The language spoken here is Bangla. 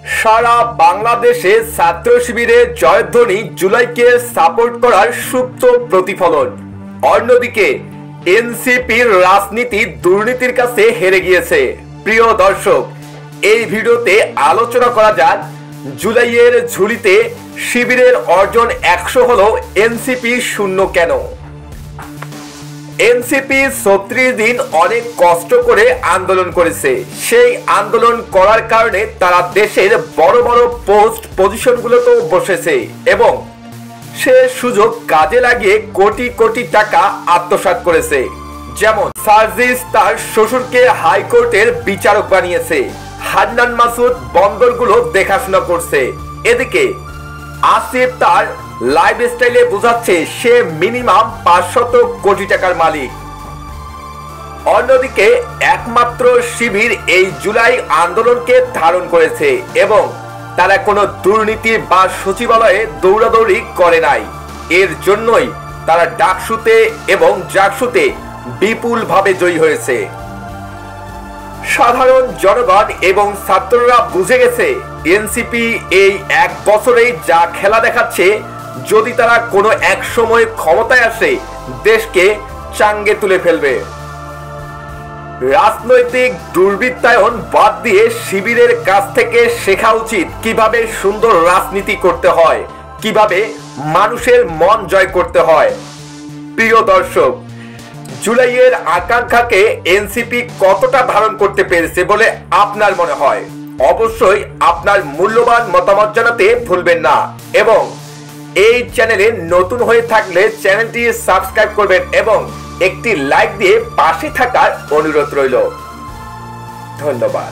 সারা বাংলাদেশে ছাত্র শিবিরে জয়ধ্বনি জুলাইকে সাপোর্ট করার সুপ্ত প্রতিফলন। অন্যদিকে এনসিপির রাজনীতি দুর্নীতির কাছে হেরে গিয়েছে। প্রিয় দর্শক, এই ভিডিওতে আলোচনা করা যাক জুলাইয়ের ঝুলিতে শিবিরের অর্জন 100 হলো, এনসিপি শূন্য কেন। এনসিপি 36 দিন অনেক কষ্ট করে আন্দোলন করেছে। সেই আন্দোলন করার কারণে তারা দেশের বড় বড় পোস্ট পজিশনগুলোতেও বসেছে এবং সে সুযোগ কাজে লাগিয়ে কোটি কোটি টাকা আত্মসাৎ করেছে। যেমন সার্জিস তার শ্বশুরকে হাইকোর্টের বিচারক বানিয়েছে, হান্নান মাসুদ বন্দরগুলো দেখাশোনা করছে, এদিকে আসিফ তার লাইফস্টাইলে বোঝাচ্ছে সে মিনিমাম 500 কোটি টাকার মালিক। অন্যদিকে একমাত্র শিবির এই জুলাই আন্দোলনকে ধারণ করেছে এবং তারা কোনো দুর্নীতি বা সচিবালয়ে দৌড়াদৌড়ি করে নাই। এর জন্যই তারা ডাকসুতে এবং জাকসুতে বিপুলভাবে জয়ী হয়েছে। সাধারণ জনগণ এবং ছাত্ররা বুঝে গেছে এনসিপি এই এক বছরেই যা খেলা দেখাচ্ছে, যদি তারা কোনো এক সময় ক্ষমতায় আসে দেশকে চাঙ্গে তুলে ফেলবে। রাজনৈতিক দুর্বৃত্তায়ন বাদ দিয়ে শিবিরের কাছ থেকে শেখা উচিত কিভাবে সুন্দর রাজনীতি করতে হয়, কিভাবে মানুষের মন জয় করতে হয়। প্রিয় দর্শক, জুলাইয়ের আকাঙ্ক্ষাকে এনসিপি কতটা ধারণ করতে পেরেছে বলে আপনার মনে হয়? অবশ্যই আপনার মূল্যবান মতামত জানাতে ভুলবেন না এবং এই চ্যানেলে নতুন হয়ে থাকলে চ্যানেলটি সাবস্ক্রাইব করবেন এবং একটি লাইক দিয়ে পাশে থাকার অনুরোধ রইল। ধন্যবাদ।